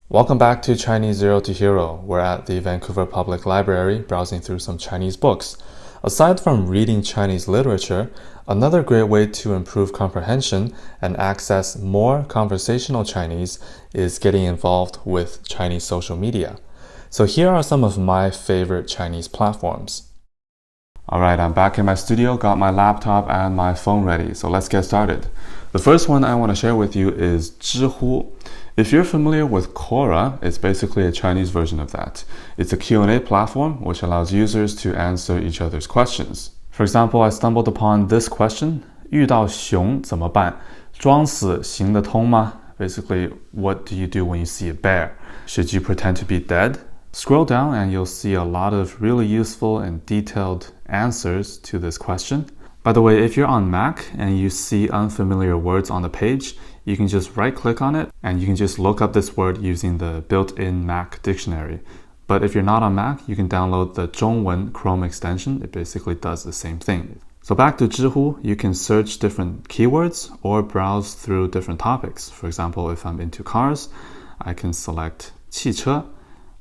Welcome back to Chinese Zero to Hero. We're at the Vancouver Public Library browsing through some Chinese books. Aside from reading Chinese literature, another great way to improve comprehension and access more conversational Chinese is getting involved with Chinese social media. So here are some of my favorite Chinese platforms. Alright, I'm back in my studio, got my laptop and my phone ready, so let's get started. The first one I want to share with you is Zhihu. If you're familiar with Korra, it's basically a Chinese version of that. It's a Q&A platform which allows users to answer each other's questions. For example, I stumbled upon this question, 遇到熊怎么办?装死行得通吗? Basically, what do you do when you see a bear? Should you pretend to be dead? Scroll down and you'll see a lot of really useful and detailed answers to this question. By the way, if you're on Mac and you see unfamiliar words on the page, you can just right-click on it and you can just look up this word using the built-in Mac dictionary. But if you're not on Mac, you can download the 中文 Chrome extension. It basically does the same thing. So back to Zhihu, you can search different keywords or browse through different topics. For example, if I'm into cars, I can select 汽车.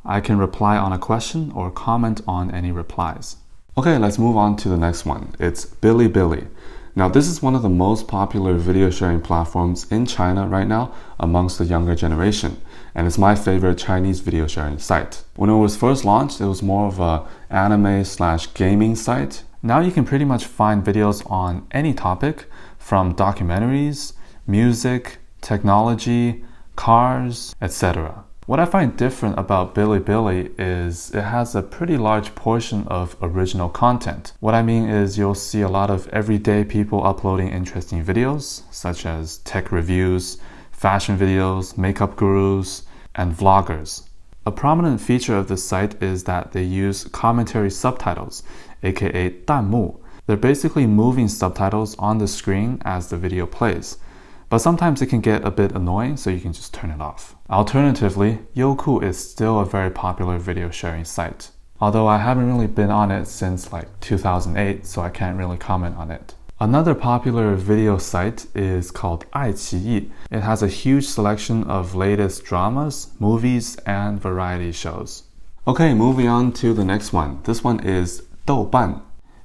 I can reply on a question or comment on any replies. Okay, let's move on to the next one. It's Bilibili. Now, this is one of the most popular video sharing platforms in China right now amongst the younger generation, and it's my favorite Chinese video sharing site. When it was first launched, it was more of an anime/gaming site. Now you can pretty much find videos on any topic, from documentaries, music, technology, cars, etc. What I find different about Bilibili is it has a pretty large portion of original content. What I mean is you'll see a lot of everyday people uploading interesting videos, such as tech reviews, fashion videos, makeup gurus, and vloggers. A prominent feature of this site is that they use commentary subtitles, aka 弹幕. They're basically moving subtitles on the screen as the video plays. But sometimes it can get a bit annoying, so you can just turn it off. Alternatively, Youku is still a very popular video sharing site. Although I haven't really been on it since like 2008, so I can't really comment on it. Another popular video site is called iQiyi. It has a huge selection of latest dramas, movies, and variety shows. Okay, moving on to the next one. This one is Douban.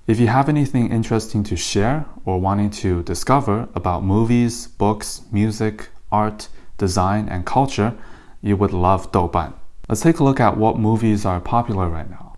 If you have anything interesting to share or wanting to discover about movies, books, music, art, design, and culture, you would love Douban. Let's take a look at what movies are popular right now.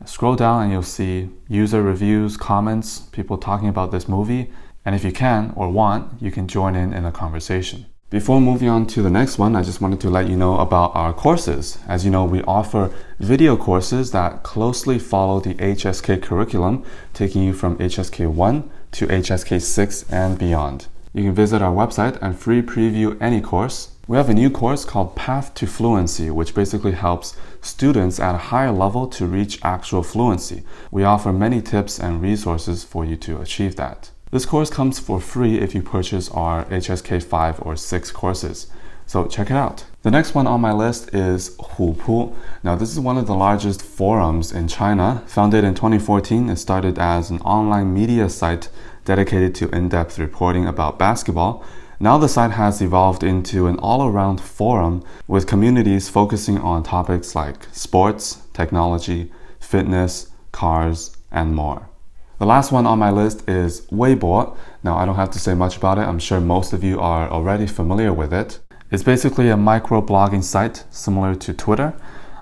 Scroll down and you'll see user reviews, comments, people talking about this movie, and if you can or want, you can join in a conversation. Before moving on to the next one, I just wanted to let you know about our courses. As you know, we offer video courses that closely follow the HSK curriculum, taking you from HSK 1 to HSK 6 and beyond. You can visit our website and free preview any course. We have a new course called Path to Fluency, which basically helps students at a higher level to reach actual fluency. We offer many tips and resources for you to achieve that. This course comes for free if you purchase our HSK 5 or 6 courses. So check it out. The next one on my list is Hupu. Now, this is one of the largest forums in China. Founded in 2014, it started as an online media site dedicated to in-depth reporting about basketball. Now the site has evolved into an all-around forum with communities focusing on topics like sports, technology, fitness, cars, and more. The last one on my list is Weibo. Now, I don't have to say much about it. I'm sure most of you are already familiar with it. It's basically a micro-blogging site similar to Twitter.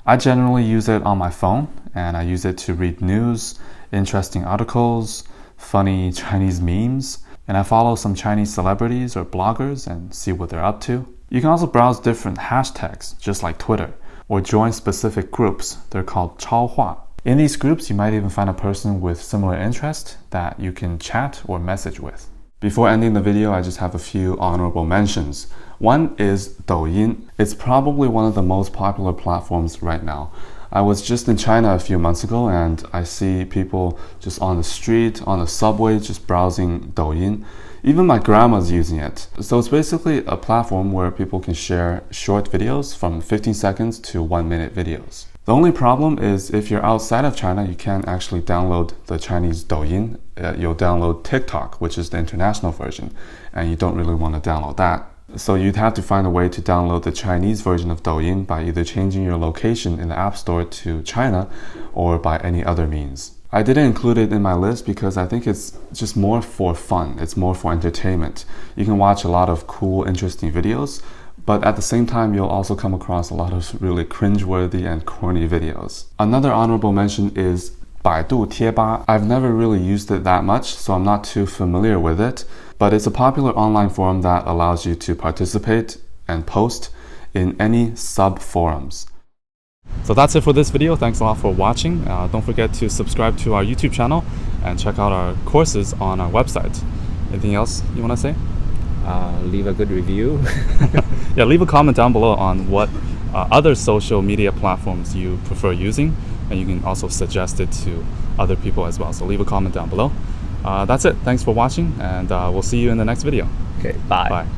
I generally use it on my phone, and I use it to read news, interesting articles, funny Chinese memes, and I follow some Chinese celebrities or bloggers and see what they're up to. You can also browse different hashtags, just like Twitter, or join specific groups. They're called 超话. In these groups, you might even find a person with similar interest that you can chat or message with. Before ending the video, I just have a few honorable mentions. One is Douyin. It's probably one of the most popular platforms right now. I was just in China a few months ago and I see people just on the street, on the subway, just browsing Douyin. Even my grandma's using it. So it's basically a platform where people can share short videos from 15 seconds to 1-minute videos. The only problem is if you're outside of China, you can't actually download the Chinese Douyin. You'll download TikTok, which is the international version, and you don't really want to download that. So you'd have to find a way to download the Chinese version of Douyin by either changing your location in the App Store to China or by any other means. I didn't include it in my list because I think it's just more for fun. It's more for entertainment. You can watch a lot of cool, interesting videos, but at the same time, you'll also come across a lot of really cringeworthy and corny videos. Another honorable mention is Baidu Tieba. I've never really used it that much, so I'm not too familiar with it, but it's a popular online forum that allows you to participate and post in any sub-forums. So that's it for this video. Thanks a lot for watching. Don't forget to subscribe to our YouTube channel and check out our courses on our website. Anything else you want to say? Leave a good review. Yeah, leave a comment down below on what other social media platforms you prefer using, and you can also suggest it to other people as well. So leave a comment down below. That's it. Thanks for watching, and we'll see you in the next video. Okay, bye. Bye.